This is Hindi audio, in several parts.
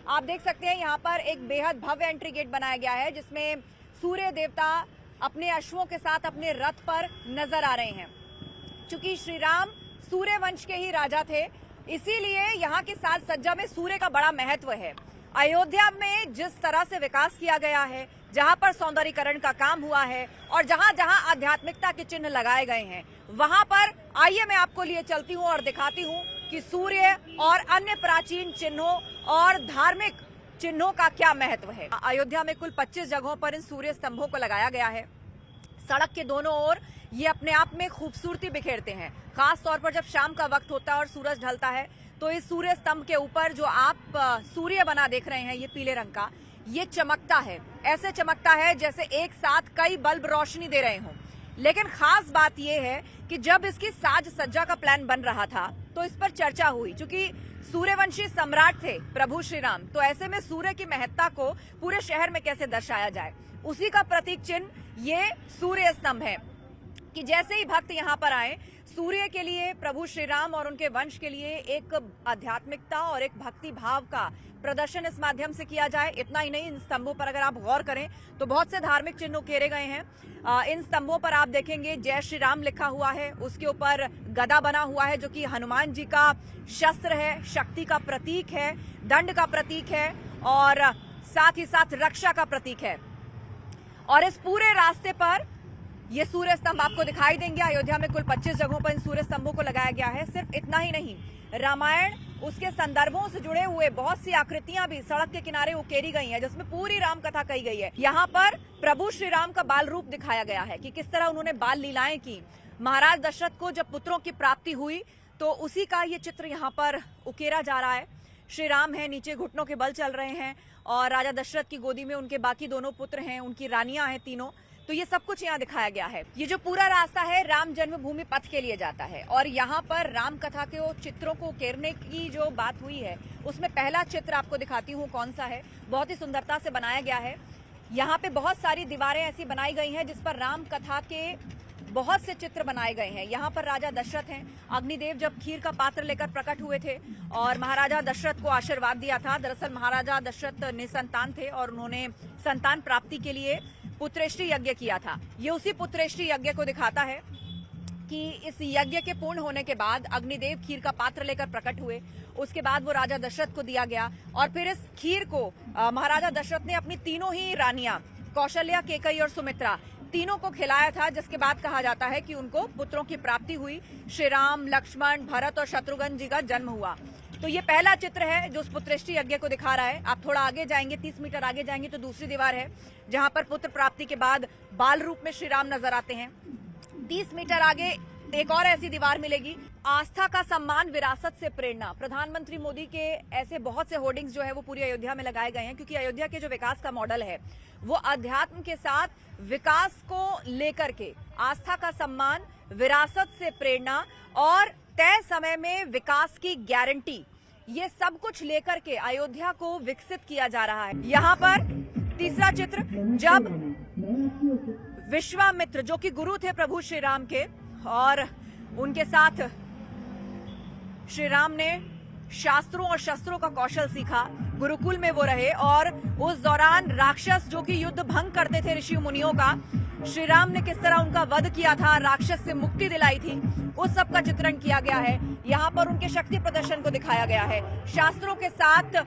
आप देख सकते हैं यहाँ पर एक बेहद भव्य एंट्री गेट बनाया गया है जिसमें सूर्य देवता अपने अश्वों के साथ अपने रथ पर नजर आ रहे हैं। चूंकि श्री राम सूर्य वंश के ही राजा थे, इसीलिए यहाँ की साज सज्जा में सूर्य का बड़ा महत्व है। अयोध्या में जिस तरह से विकास किया गया है, जहां पर सौंदर्यीकरण का काम हुआ है और जहां जहां आध्यात्मिकता के चिन्ह लगाए गए हैं, वहां पर आइए मैं आपको लिए चलती हूं और दिखाती हूं कि सूर्य और अन्य प्राचीन चिन्हों और धार्मिक चिन्हों का क्या महत्व है। अयोध्या में कुल 25 जगहों पर इन सूर्य स्तंभों को लगाया गया है। सड़क के दोनों ओर ये अपने आप में खूबसूरती बिखेरते हैं। खास तौर पर जब शाम का वक्त होता है और सूरज ढलता है तो इस सूर्य स्तंभ के ऊपर जो आप सूर्य बना देख रहे हैं, ये पीले रंग का, ये चमकता है। ऐसे चमकता है जैसे एक साथ कई बल्ब रोशनी दे रहे हों। लेकिन खास बात यह है कि जब इसकी साज सज्जा का प्लान बन रहा था तो इस पर चर्चा हुई। चूंकि सूर्यवंशी सम्राट थे प्रभु श्री राम, तो ऐसे में सूर्य की महत्ता को पूरे शहर में कैसे दर्शाया जाए, उसी का प्रतीक चिन्ह ये सूर्य स्तंभ है कि जैसे ही भक्त यहाँ पर आए, सूर्य के लिए, प्रभु श्री राम और उनके वंश के लिए एक आध्यात्मिकता और एक भक्ति भाव का प्रदर्शन इस माध्यम से किया जाए। इतना ही नहीं, इन स्तंभों पर अगर आप गौर करें तो बहुत से धार्मिक चिन्ह उकेरे गए हैं। इन स्तंभों पर आप देखेंगे जय श्री राम लिखा हुआ है, उसके ऊपर गदा बना हुआ है जो कि हनुमान जी का शस्त्र है, शक्ति का प्रतीक है, दंड का प्रतीक है और साथ ही साथ रक्षा का प्रतीक है। और इस पूरे रास्ते पर ये सूर्य स्तंभ आपको दिखाई देंगे। अयोध्या में कुल 25 जगहों पर इन सूर्य स्तंभों को लगाया गया है। सिर्फ इतना ही नहीं, रामायण, उसके संदर्भों से जुड़े हुए बहुत सी आकृतियां भी सड़क के किनारे उकेरी गई हैं, जिसमें पूरी राम कथा कही गई है। यहाँ पर प्रभु श्री राम का बाल रूप दिखाया गया है कि किस तरह उन्होंने बाल लीलाएं की। महाराज दशरथ को जब पुत्रों की प्राप्ति हुई तो उसी का ये चित्र यहाँ पर उकेरा जा रहा है। श्री राम है, नीचे घुटनों के बल चल रहे हैं और राजा दशरथ की गोदी में उनके बाकी दोनों पुत्र हैं, उनकी रानियां हैं तीनों। तो ये सब कुछ यहाँ दिखाया गया है। ये जो पूरा रास्ता है राम जन्मभूमि पथ के लिए जाता है और यहाँ पर राम कथा के चित्रों को उकेरने की जो बात हुई है, उसमें पहला चित्र आपको दिखाती हूँ कौन सा है। बहुत ही सुंदरता से बनाया गया है। यहाँ पे बहुत सारी दीवारें ऐसी बनाई गई हैं जिस पर राम कथा के बहुत से चित्र बनाए गए हैं। यहाँ पर राजा दशरथ हैं। अग्निदेव जब खीर का पात्र लेकर प्रकट हुए थे और महाराजा दशरथ को आशीर्वाद दिया था। दरअसल महाराजा दशरथ निसंतान थे और उन्होंने संतान प्राप्ति के लिए पुत्रेष्टि यज्ञ किया था। ये उसी पुत्रेष्टि यज्ञ को दिखाता है कि इस यज्ञ के पूर्ण होने के बाद अग्निदेव खीर का पात्र लेकर प्रकट हुए। उसके बाद वो राजा दशरथ को दिया गया और फिर इस खीर को महाराजा दशरथ ने अपनी तीनों ही रानियां, कौशल्या, केकई और सुमित्रा, तीनों को खिलाया था, जिसके बाद कहा जाता है कि उनको पुत्रों की प्राप्ति हुई। श्री राम, लक्ष्मण, भरत और शत्रुघ्न जी का जन्म हुआ। तो ये पहला चित्र है जो उस पुत्रेष्टि यज्ञ को दिखा रहा है। आप थोड़ा आगे जाएंगे, 30 मीटर आगे जाएंगे तो दूसरी दीवार है जहां पर पुत्र प्राप्ति के बाद बाल रूप में श्री राम नजर आते हैं। 30 मीटर आगे एक और ऐसी दीवार मिलेगी, आस्था का सम्मान, विरासत से प्रेरणा। प्रधानमंत्री मोदी के ऐसे बहुत से होर्डिंग्स जो है वो पूरी अयोध्या में लगाए गए हैं, क्योंकि अयोध्या के जो विकास का मॉडल है वो अध्यात्म के साथ विकास को लेकर के आस्था का सम्मान, विरासत से प्रेरणा और तय समय में विकास की गारंटी, ये सब कुछ लेकर के अयोध्या को विकसित किया जा रहा है। यहाँ पर तीसरा चित्र, जब विश्वामित्र जो कि गुरु थे प्रभु श्री राम के और उनके साथ श्री राम ने शास्त्रों और शस्त्रों का कौशल सीखा, गुरुकुल में वो रहे और उस दौरान राक्षस जो कि युद्ध भंग करते थे ऋषि मुनियों का, श्री राम ने किस तरह उनका वध किया था, राक्षस से मुक्ति दिलाई थी, उस सब का चित्रण किया गया है। यहाँ पर उनके शक्ति प्रदर्शन को दिखाया गया है। शास्त्रों के साथ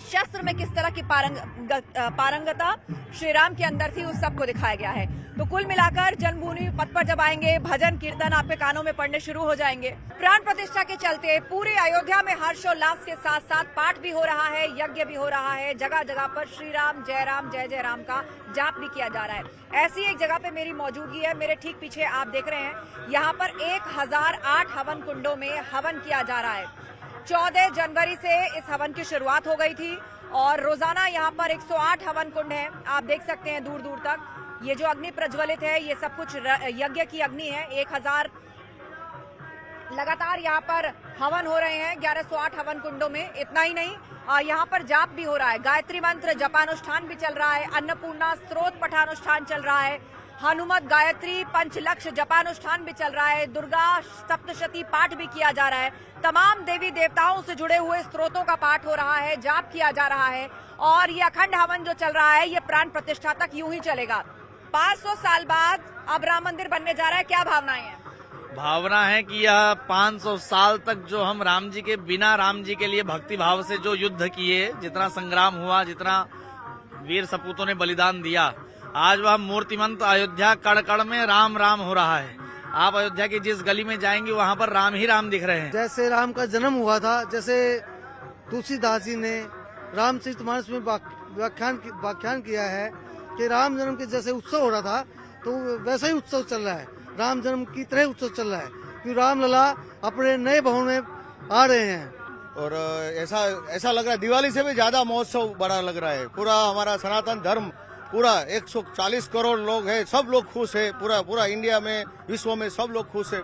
शस्त्र में किस तरह की पारंगता श्री राम के अंदर थी, उस सब को दिखाया गया है। तो कुल मिलाकर जन्मभूमि पथ पर जब आएंगे, भजन कीर्तन आपके कानों में पड़ने शुरू हो जाएंगे। प्राण प्रतिष्ठा के चलते पूरे अयोध्या में हर्षोल्लास के साथ साथ पाठ भी हो रहा है, यज्ञ भी हो रहा है। जगह जगह पर श्री राम, जय जय राम का जाप भी किया जा रहा है। ऐसी एक जगह पे मेरी मौजूदगी है, मेरे ठीक पीछे आप देख रहे हैं। यहाँ पर 1008 हवन कुंडों में हवन किया जा रहा है। 14 जनवरी से इस हवन की शुरुआत हो गई थी और रोजाना यहाँ पर 108 हवन कुंड हैं। आप देख सकते हैं दूर दूर तक। ये जो अग्नि प्रज्वलित है ये सब कुछ यज्ञ की अग्नि है। 1000 लगातार यहाँ पर हवन हो रहे हैं 1108 हवन कुंडों में। इतना ही नहीं, यहाँ पर जाप भी हो रहा है, गायत्री मंत्र जपानुष्ठान भी चल रहा है, अन्नपूर्णा स्त्रोत पठानुष्ठान चल रहा है। हनुमत गायत्री पंचलक्ष जपानुष्ठान भी चल रहा है, दुर्गा सप्तशती पाठ भी किया जा रहा है, तमाम देवी देवताओं से जुड़े हुए स्त्रोतों का पाठ हो रहा है, जाप किया जा रहा है और ये अखंड हवन जो चल रहा है ये प्राण प्रतिष्ठा तक यूं ही चलेगा। 500 साल बाद अब राम मंदिर बनने जा रहा है, क्या भावनाएं हैं? भावना है कि यह 500 साल तक जो हम राम जी के बिना राम जी के लिए भक्ति भाव से जो युद्ध किए, जितना संग्राम हुआ, जितना वीर सपूतों ने बलिदान दिया, आज वह मूर्तिमंत अयोध्या कण कण में राम राम हो रहा है। आप अयोध्या की जिस गली में जाएंगे वहाँ पर राम ही राम दिख रहे हैं। जैसे राम का जन्म हुआ था, जैसे तुलसीदास जी ने रामचरितमानस में व्याख्यान किया है कि राम जन्म के जैसे उत्सव हो रहा था, तो वैसा ही उत्सव चल रहा है, राम जन्म की तरह उत्सव चल रहा है, क्योंकि रामलला अपने नए भवन में आ रहे हैं। और ऐसा लग रहा है दिवाली से भी ज्यादा महोत्सव बड़ा लग रहा है। पूरा हमारा सनातन धर्म पूरा 140 करोड़ लोग हैं, सब लोग खुश है, पूरा इंडिया में, विश्व में सब लोग खुश है।